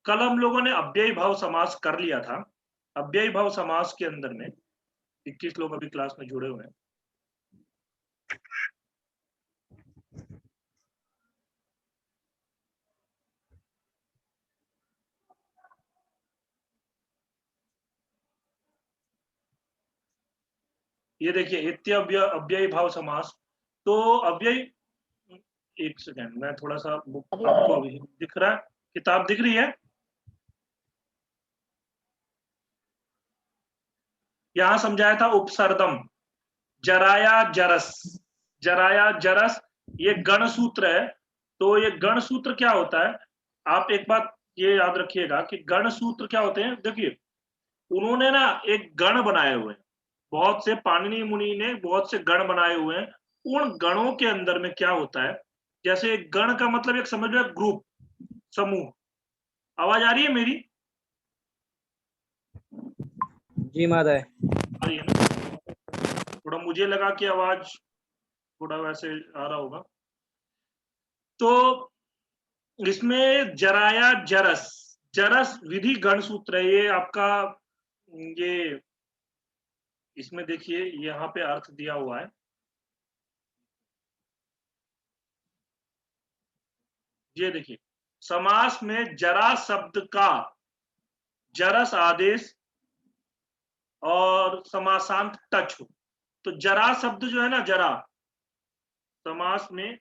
कल हम लोगों ने अव्ययी भाव समास कर लिया था। अव्ययी भाव समास के अंदर में 21 लोग अभी क्लास में जुड़े हुए हैं। ये देखिए अव्ययी भाव समास। तो अव्ययी, एक सेकेंड, मैं थोड़ा सा बुक आपको अभी दिख रहा है, किताब दिख रही है? यहां समझाया था उपसर्दम, जराया जरस, जराया जरस, ये गण सूत्र है। तो ये गण सूत्र क्या होता है, आप एक बात ये याद रखिएगा कि गण सूत्र क्या होते हैं। देखिए, उन्होंने ना एक गण बनाए हुए हैं, बहुत से पाणिनि मुनि ने बहुत से गण बनाए हुए हैं। उन गणों के अंदर में क्या होता है, जैसे एक गण का मतलब एक समझ लो ग्रुप, समूह। आवाज आ रही है मेरी? जी महाराज। आ रही है ना? थोड़ा मुझे लगा कि आवाज थोड़ा वैसे आ रहा होगा। तो इसमें जराया जरस, जरस विधि गण सूत्र है ये आपका। ये इसमें देखिए यहाँ पे अर्थ दिया हुआ है। ये देखिए, समास में जरा शब्द का जरस आदेश और समासांत टच हो। तो जरा शब्द जो है ना, जरा, समास में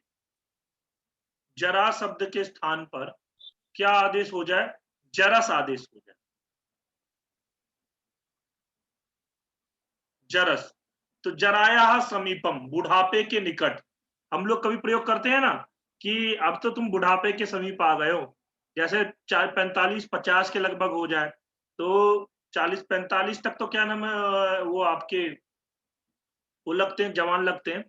जरा शब्द के स्थान पर क्या आदेश हो जाए, जरस आदेश हो जाए, जरस। तो जराया समीपम, बुढ़ापे के निकट। हम लोग कभी प्रयोग करते हैं ना कि अब तो तुम बुढ़ापे के समीप आ गए हो, जैसे 45-50 के लगभग हो जाए, तो 40-45 तक तो क्या नाम है, वो आपके वो लगते हैं, जवान लगते हैं।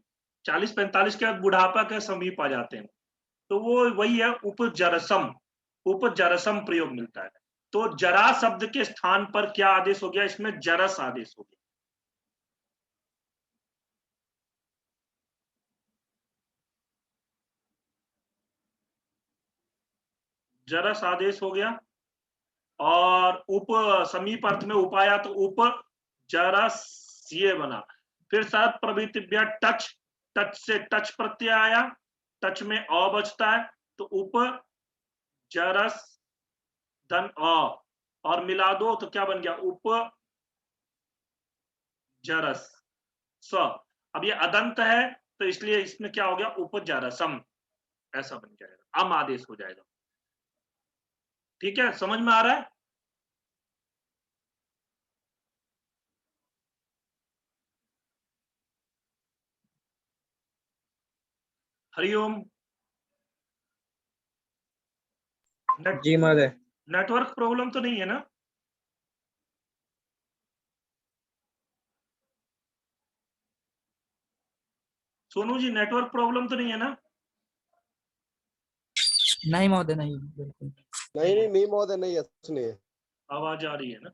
40-45 के बाद बुढ़ापा के समीप आ जाते हैं, तो वो वही है उपजरसम, उपजरसम प्रयोग मिलता है। तो जरा शब्द के स्थान पर क्या आदेश हो गया, इसमें जरस आदेश हो गया। जरस आदेश हो गया। और उप समीप अर्थ में उपाया तो उप जरस ये बना। फिर सात प्रवृत्तिव्या टच, टच से टच प्रत्यय आया, टच में अ बचता है, तो उप जरस धन अ, और मिला दो तो क्या बन गया, उप जरस स। अब ये अदंत है तो इसलिए इसमें क्या हो गया, उपजरसम, ऐसा बन जाएगा, अम आदेश हो जाएगा। ठीक है, समझ में आ रहा है? हरिओम। जी महाराज। नेटवर्क प्रॉब्लम तो नहीं है ना? सोनू जी, नेटवर्क प्रॉब्लम तो नहीं है ना? नहीं महोदय, नहीं, बिल्कुल नहीं महोदय, नहीं है, सुनिए। आवाज आ रही है ना?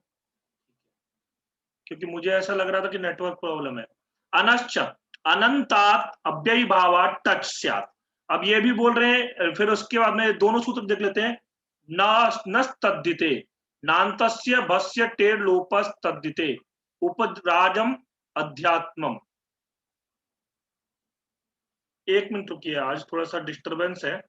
क्योंकि मुझे ऐसा लग रहा था कि नेटवर्क प्रॉब्लम है। अनश्च अनंतात अव्ययी भावात् टच स्यात्। अब ये भी बोल रहे हैं, फिर उसके बाद में दोनों सूत्र देख लेते हैं। नस्तद्धिते, नान्तस्य भस्य टेर लोपस तद्धिते, उपराजम अध्यात्मम। एक मिनट रुकिए, आज थोड़ा सा डिस्टरबेंस है।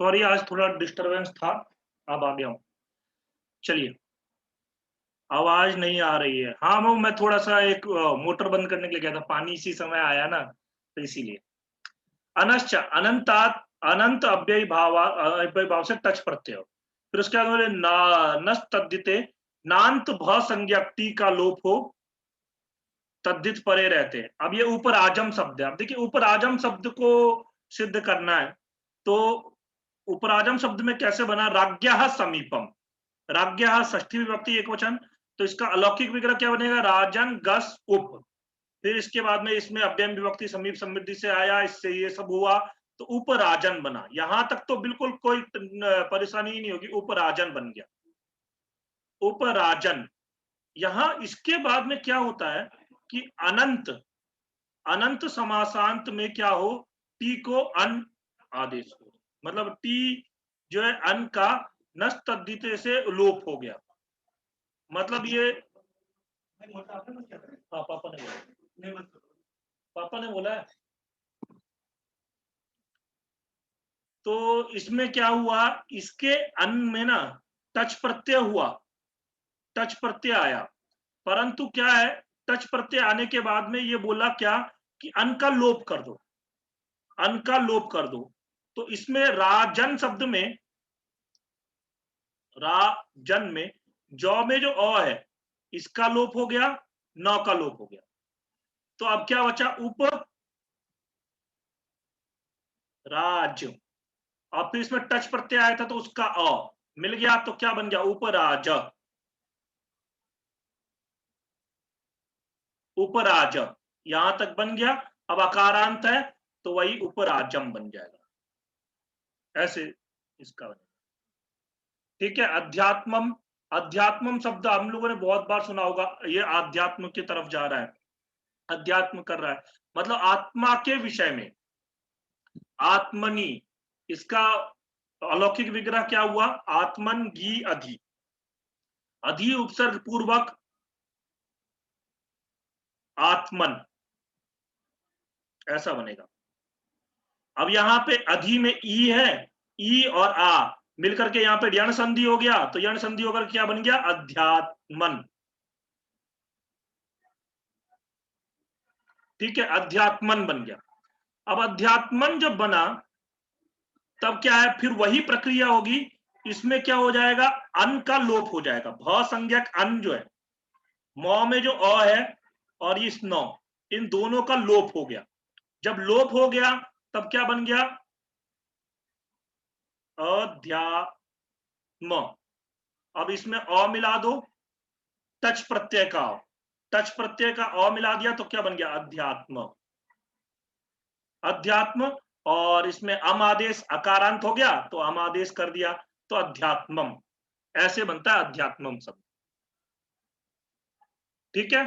सॉरी, आज थोड़ा डिस्टरबेंस था, अब आ गया हूं। चलिए, आवाज नहीं आ रही है। हाँ, वो मैं थोड़ा सा एक मोटर बंद करने के लिए गया था, पानी इसी समय आया ना, तो इसीलिए। अनश्च अनंतात, अनंत अव्ययी भाव से टच प्रत्यय। फिर उसके बाद नस्तद्धिते, नान्त भ संज्ञक टी का लोप हो तद्धित परे रहते हैं। अब ये उपराजम शब्द है। अब देखिए उपराजम शब्द को सिद्ध करना है तो उपराजम शब्द में कैसे बना, राज्ञः समीपम, राज्ञः षष्ठी विभक्ति एकवचन, तो इसका अलौकिक विग्रह क्या बनेगा, राजन गस उप, फिर इसके बाद में इसमें अव्ययम विभक्ति समीप समृद्धि से आया, इससे ये सब हुआ तो उपराजन बना। यहां तक तो बिल्कुल कोई परेशानी ही नहीं होगी, उपराजन बन गया, उपराजन। यहां इसके बाद में क्या होता है कि अनंत, अनंत समासांत में क्या हो, टी को अन आदेश हो, मतलब टी जो है अन का नष्ट तद्धिते से लोप हो गया, मतलब ये पापा ने बोला है। तो इसमें क्या हुआ, इसके अन में ना टच प्रत्यय हुआ, टच प्रत्यय आया, परंतु क्या है, टच प्रत्यय आने के बाद में ये बोला क्या कि अन का लोप कर दो, अन का लोप कर दो। तो इसमें राजन शब्द में, राजन में जौ में जो अ है इसका लोप हो गया, नौ का लोप हो गया, तो अब क्या बचा, उप राज, और फिर इसमें टच प्रत्यय आया था तो उसका अ मिल गया, तो क्या बन गया, उपराज, उपराज, यहां तक बन गया। अब अकारांत है तो वही उपराजम बन जाएगा, ऐसे इसका बनेगा। ठीक है, अध्यात्मम, अध्यात्मम शब्द हम लोगों ने बहुत बार सुना होगा, ये आध्यात्म की तरफ जा रहा है, अध्यात्म कर रहा है, मतलब आत्मा के विषय में, आत्मनि, इसका अलौकिक विग्रह क्या हुआ, आत्मन गी अधि, अधि उपसर्ग पूर्वक आत्मन, ऐसा बनेगा। अब यहां पे अधि में ई है, ई और आ मिलकर के यहां पे यण संधि हो गया, तो यण संधि होकर क्या बन गया, अध्यात्मन। ठीक है, अध्यात्मन बन गया। अब अध्यात्मन जब बना तब क्या है, फिर वही प्रक्रिया होगी, इसमें क्या हो जाएगा, अन का लोप हो जाएगा, भ संज्ञक अन जो है, मौ में जो अ है और इस नौ, इन दोनों का लोप हो गया। जब लोप हो गया तब क्या बन गया, अध्यात्म। अब इसमें अ मिला दो, टच प्रत्यय का, टच प्रत्यय का अ मिला दिया तो क्या बन गया, अध्यात्म, अध्यात्म, और इसमें अम आदेश अकारांत हो गया तो अम आदेश कर दिया तो अध्यात्मम, ऐसे बनता है अध्यात्मम शब्द। ठीक है,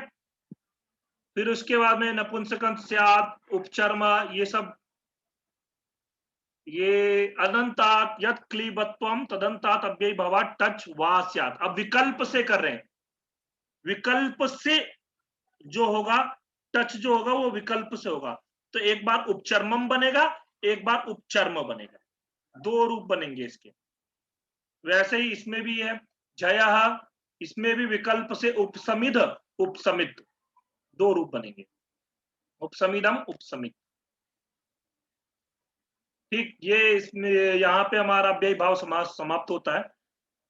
फिर उसके बाद में नपुंसकंत स्यात्, उपचर्मा, ये सब, ये अनंतात यत् क्लीबत्वम तदंतात अव्ययी भवा टच वा स्यात्। अब विकल्प से कर रहे हैं, विकल्प से जो होगा, टच जो होगा वो विकल्प से होगा, तो एक बार उपचर्मम बनेगा, एक बार उपचर्म बनेगा, दो रूप बनेंगे इसके। वैसे ही इसमें भी है जयः, इसमें भी विकल्प से उपसमिध उपसमित, दो रूप बनेंगे, उपसमिदम उपसमित। ठीक, ये इसमें यहाँ पे हमारा अव्ययी भाव समास समाप्त होता है।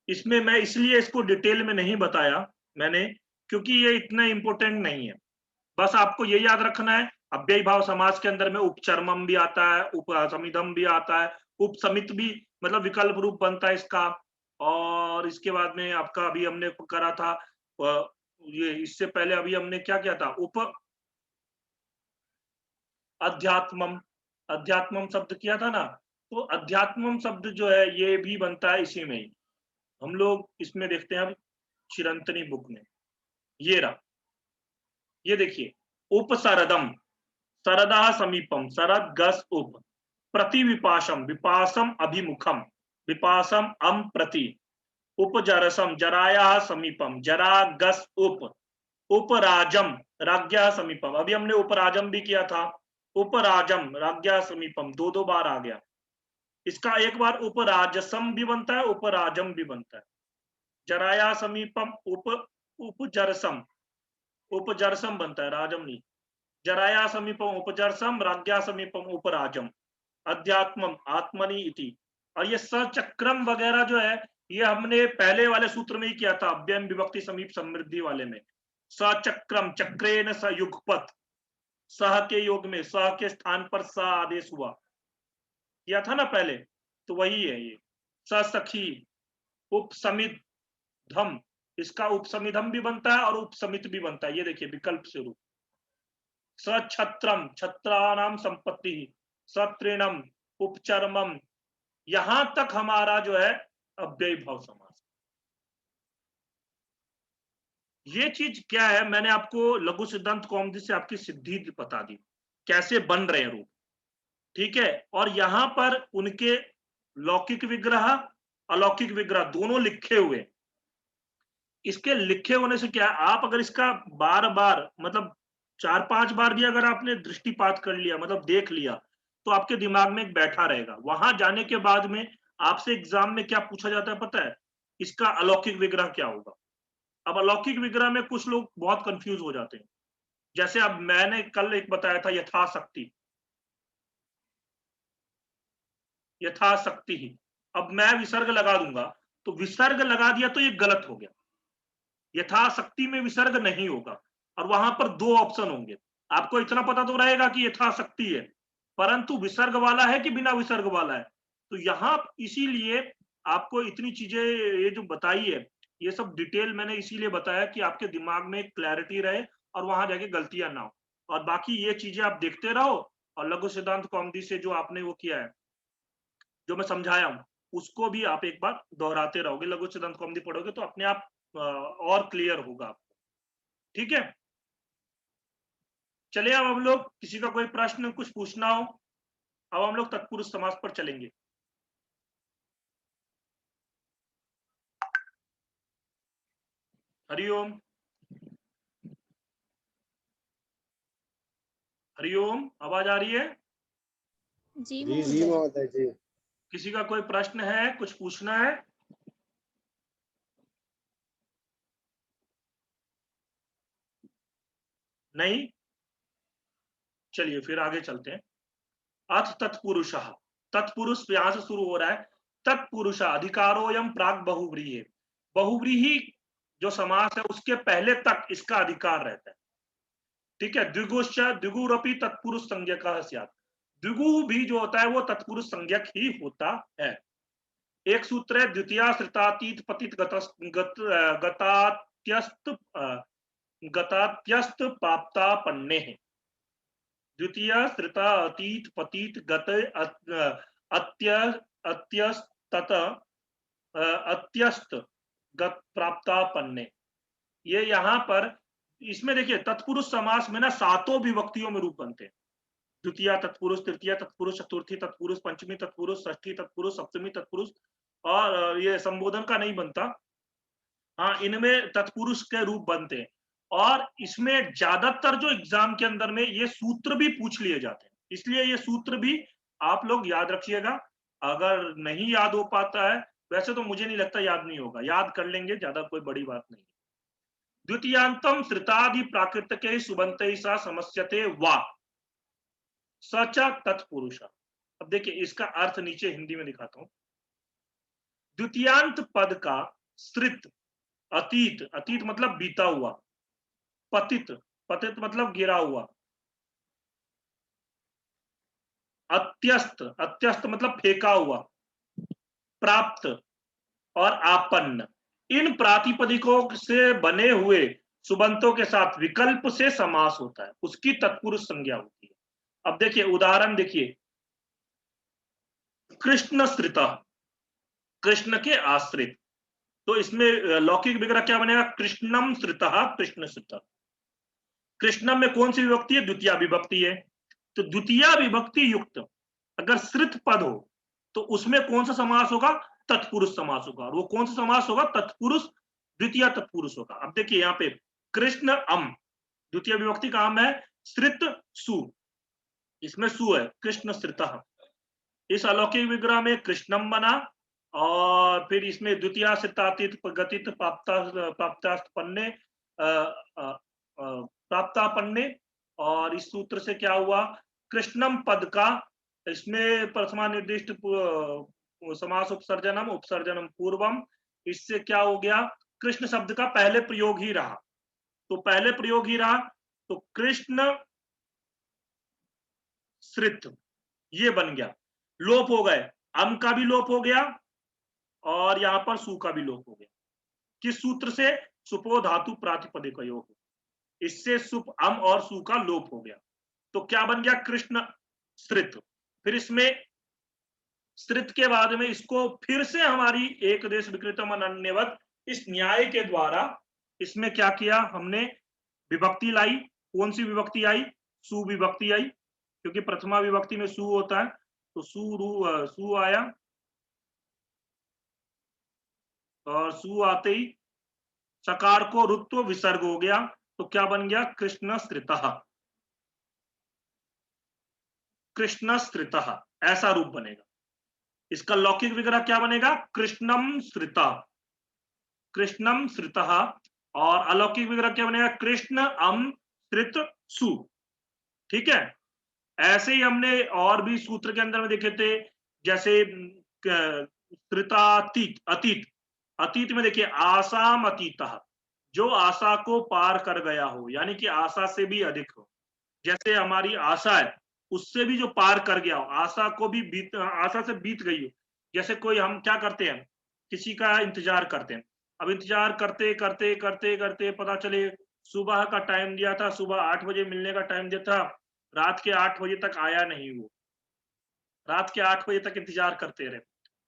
इसमें मैं इसलिए इसको डिटेल में नहीं बताया मैंने, क्योंकि ये इतना इंपॉर्टेंट नहीं है, बस आपको ये याद रखना है अव्ययी भाव समास के अंदर में उपचर्मम भी आता है, उपसमिधम भी आता है, उपसमित भी, मतलब विकल्प रूप बनता है इसका। और इसके बाद में आपका अभी हमने करा था ये, इससे पहले अभी हमने क्या किया था, उप अध्यात्मम, अध्यात्मम शब्द किया था ना, तो अध्यात्मम शब्द जो है ये भी बनता है इसी में ही। हम लोग इसमें देखते हैं अब चिरंतनी बुक में, ये रहा, ये देखिए, उपसरदम, सरदा समीपम, सरद गस उप, प्रति विपाशम, विपासम अभिमुखम, विपासम अम प्रति, उपजरसम, जराया समीपम, जरा गस उप, उपराजम, राज्ञा समीपम, अभी हमने उपराजम भी किया था, उपराजम राज्ञा समीपम, दो दो बार आ गया। इसका एक बार उपराजसम भी बनता है, उपराजम भी बनता है, जराया समीपम उपजरसम, उपजरसम बनता है, राजम नहीं, जराया समीपम उपजरसम, राज्ञा समीपम उपराजम, अध्यात्मम आत्मनि इति। और ये सचक्रम वगैरह जो है ये हमने पहले वाले सूत्र में ही किया था, अव्ययम विभक्ति समीप समृद्धि वाले में। सचक्रम चक्रेन स युगपत, सह के योग में सह के स्थान पर स आदेश हुआ, किया था ना पहले, तो वही है ये। सखी उपसमिधम, इसका उपसमिधम भी बनता है और उपसमित भी बनता है, ये देखिए विकल्प से रूप। सछत्रम छत्राणाम संपत्ति, सत्रिणम उपचरमम, यहां तक हमारा जो है अव्ययी भाव समास। ये चीज क्या है, मैंने आपको लघु सिद्धांत कौमुदी से आपकी सिद्धि बता दी, कैसे बन रहे हैं रूप, ठीक है। और यहां पर उनके लौकिक विग्रह अलौकिक विग्रह दोनों लिखे हुए। इसके लिखे होने से क्या है, आप अगर इसका बार बार मतलब 4-5 बार भी अगर आपने दृष्टिपात कर लिया, मतलब देख लिया, तो आपके दिमाग में एक बैठा रहेगा। वहां जाने के बाद में आपसे एग्जाम में क्या पूछा जाता है पता है, इसका अलौकिक विग्रह क्या होगा। अब अलौकिक विग्रह में कुछ लोग बहुत कंफ्यूज हो जाते हैं। जैसे अब मैंने कल एक बताया था यथाशक्ति, यथाशक्ति ही, अब मैं विसर्ग लगा दूंगा, तो विसर्ग लगा दिया तो ये गलत हो गया। यथाशक्ति में विसर्ग नहीं होगा, और वहां पर 2 ऑप्शन होंगे। आपको इतना पता तो रहेगा कि यथाशक्ति है, परंतु विसर्ग वाला है कि बिना विसर्ग वाला है। तो यहाँ इसीलिए आपको इतनी चीजें ये जो बताई है, ये सब डिटेल मैंने इसीलिए बताया कि आपके दिमाग में क्लैरिटी रहे और वहां जाके गलतियां ना हो। और बाकी ये चीजें आप देखते रहो, और लघु सिद्धांत कौमुदी से जो आपने वो किया है, जो मैं समझाया हूं, उसको भी आप एक बार दोहराते रहोगे। लघु सिद्धांत कौमुदी पढ़ोगे तो अपने आप और क्लियर होगा आपको, ठीक है। चलिए अब हम लोग, किसी का कोई प्रश्न कुछ पूछना हो, अब हम लोग तत्पुरुष समास पर चलेंगे। हरिओम, हरिओम, आवाज आ रही है? जी जी जी महोदय। महोदय जी। किसी का कोई प्रश्न है, कुछ पूछना है? नहीं? चलिए फिर आगे चलते हैं। अथ तत्पुरुष, तत्पुरुष यहां से शुरू हो रहा है। तत्पुरुष अधिकारोयम प्राग बहुव्रीहि, बहुव्रीहि जो समास है उसके पहले तक इसका अधिकार रहता है, ठीक है। द्विगुश्च द्विगुरपि तत्पुरुष संज्ञकः स्यात्, द्विगु भी जो होता है वो तत्पुरुष संज्ञक ही होता है। एक सूत्र है द्वितीया श्रितातीत पतित गतात्यस्त गतात्यस्त प्राप्तापन्ने है। द्वितीय श्रिता अतीत पतित गत अत्यस्त अत्यस्त गत प्राप्तापन्ने, ये यहाँ पर इसमें देखिए तत्पुरुष समास में ना 7 विभक्तियों में रूप बनते हैं। द्वितीय तत्पुरुष, तृतीय तत्पुरुष, चतुर्थी तत्पुरुष, पंचमी तत्पुरुष, षष्ठी तत्पुरुष, सप्तमी तत्पुरुष, और ये संबोधन का नहीं बनता। हाँ, इनमें तत्पुरुष के रूप बनते हैं। और इसमें ज्यादातर जो एग्जाम के अंदर में ये सूत्र भी पूछ लिए जाते हैं, इसलिए ये सूत्र भी आप लोग याद रखिएगा। अगर नहीं याद हो पाता है, वैसे तो मुझे नहीं लगता याद नहीं होगा, याद कर लेंगे, ज्यादा कोई बड़ी बात नहीं। द्वितीयांतम श्रितादि प्राकृतके सुबंते सा समस्यते वा सच तत्पुरुष। अब देखिए इसका अर्थ नीचे हिंदी में दिखाता हूं। द्वितीयांत पद का श्रित, अतीत, अतीत मतलब बीता हुआ, पतित, पतित मतलब गिरा हुआ, अत्यस्त, अत्यस्त मतलब फेंका हुआ, प्राप्त और आपन्न, इन प्रातिपदिकों से बने हुए सुबंतों के साथ विकल्प से समास होता है, उसकी तत्पुरुष संज्ञा होती है। अब देखिए उदाहरण देखिए, कृष्ण श्रिता, कृष्ण के आश्रित, तो इसमें लौकिक विग्रह क्या बनेगा, कृष्णम श्रितः कृष्ण श्रिता। कृष्णम में कौन सी विभक्ति है, द्वितीय विभक्ति है। तो द्वितीय विभक्ति युक्त अगर श्रित पद हो तो उसमें कौन सा समास होगा, तत्पुरुष समास होगा। और वो कौन सा समास होगा, तत्पुरुष, द्वितीय तत्पुरुष होगा। अब देखिए यहाँ पे कृष्ण अम, द्वितीय विभक्ति का अम है, श्रित सु, इसमें सु है, कृष्ण श्रितः। इस अलौकिक विग्रह में कृष्णम बना, और फिर इसमें द्वितीय श्रितातीत गतित प्राप्तापन्ने प्राप्तापन्ने, और इस सूत्र से क्या हुआ, कृष्णम पद का इसमें प्रथमा निर्दिष्ट समास उपसर्जनम, उपसर्जनम पूर्वम, इससे क्या हो गया, कृष्ण शब्द का पहले प्रयोग ही रहा, तो पहले प्रयोग ही रहा, तो कृष्ण श्रित ये बन गया, लोप हो गए, अम का भी लोप हो गया और यहां पर सु का भी लोप हो गया। किस सूत्र से, सुपो धातु प्रातिपदिक योग, इससे सुप अम और सु का लोप हो गया, तो क्या बन गया, कृष्ण श्रित। फिर इसमें श्रित के बाद में इसको फिर से हमारी एक देश विकृतम अनन्यवत इस न्याय के द्वारा इसमें क्या किया हमने, विभक्ति लाई। कौन सी विभक्ति आई, सुविभक्ति आई, क्योंकि प्रथमा विभक्ति में सु होता है, तो सु आया और सु आते ही सकार को रुत्व विसर्ग हो गया, तो क्या बन गया, कृष्ण श्रितः, कृष्ण श्रितः ऐसा रूप बनेगा। इसका लौकिक विग्रह क्या बनेगा, कृष्णम श्रिता, कृष्णम श्रितः, और अलौकिक विग्रह क्या बनेगा, कृष्ण अम श्रित सु। ठीक है, ऐसे ही हमने और भी सूत्र के अंदर में देखे थे, जैसे श्रितातीत, अतीत, अतीत में देखिए आसाम अतीतः, जो आशा को पार कर गया हो, यानी कि आशा से भी अधिक हो, जैसे हमारी आशा है उससे भी जो पार कर गया हो, आशा को भी बीत, आशा से बीत गई हो। जैसे कोई हम क्या करते हैं, किसी का इंतजार करते हैं, अब इंतजार करते करते करते करते पता चले सुबह का टाइम दिया था, सुबह 8 बजे मिलने का टाइम दिया था, रात के 8 बजे तक आया नहीं, वो रात के 8 बजे तक इंतजार करते रहे,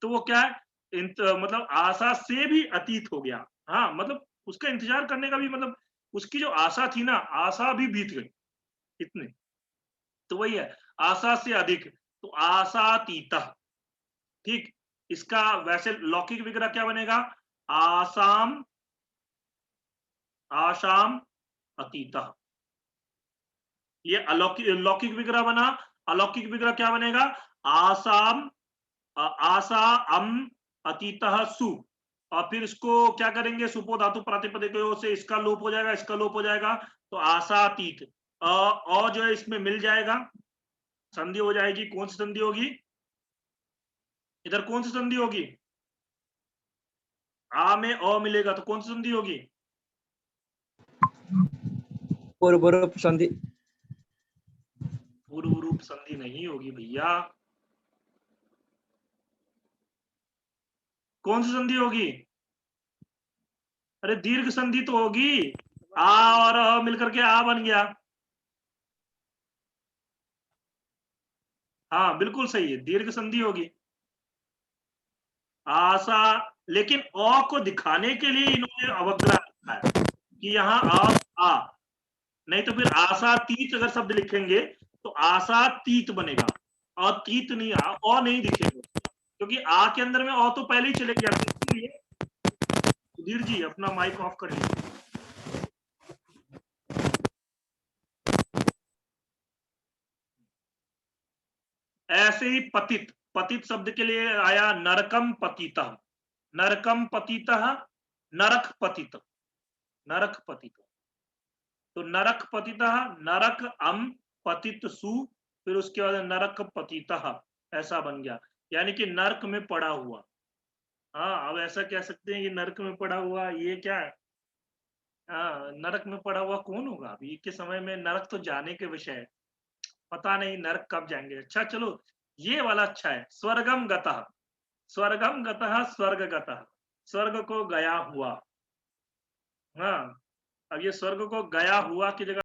तो वो क्या है, मतलब आशा से भी अतीत हो गया। हाँ, मतलब उसका इंतजार करने का भी मतलब उसकी जो आशा थी ना, आशा भी बीत गई इतने, तो वही है आशा से अधिक, तो आशातीत। ठीक, इसका वैसे लौकिक विग्रह क्या बनेगा, आसाम, आशाम अतीत, ये अलौकिक लौकिक विग्रह बना। अलौकिक विग्रह क्या बनेगा, आसाम, आशा अम अतीतः सु, और फिर इसको क्या करेंगे, सुपो धातु प्रातिपदिक से इसका लोप हो जाएगा, इसका लोप हो जाएगा, तो आशातीत, और जो है इसमें मिल जाएगा, संधि हो जाएगी। कौन सी संधि होगी, इधर कौन सी संधि होगी, आ में अ मिलेगा, तो कौन सी संधि होगी, पूर्व रूप संधि। पूर्व रूप संधि नहीं होगी भैया, कौन सी संधि होगी, अरे दीर्घ संधि तो होगी, आ और अ मिलकर के आ बन गया। हाँ बिल्कुल सही है, दीर्घ संधि होगी आशा, लेकिन अ को दिखाने के लिए इन्होंने अवग्रह रखा है कि यहाँ आ, नहीं तो फिर आशातीत अगर शब्द लिखेंगे तो आशातीत बनेगा, और तीत नहीं, अ नहीं दिखेगा, क्योंकि आ के अंदर में अ तो पहले ही चले गया, इसलिए सुधीर जी अपना माइक ऑफ कर लीजिए। ऐसे ही पतित, पतित शब्द के लिए आया नरकम पतितः, नरकम पतितः, नरक पतित, नरक पतित, तो नरक पतितः, नरक अम पतित सु, फिर उसके बाद नरक पतितः ऐसा बन गया, यानी कि नरक में पड़ा हुआ। हाँ, अब ऐसा कह सकते हैं कि नरक में पड़ा हुआ, ये क्या है, हाँ, नरक में पड़ा हुआ कौन होगा अभी के समय में, नरक तो जाने के विषय है, पता नहीं नरक कब जाएंगे। अच्छा चलो, ये वाला अच्छा है, स्वर्गम गतः, स्वर्गम गतः, स्वर्ग गतः, स्वर्ग को गया हुआ। हाँ, अब ये स्वर्ग को गया हुआ की जगह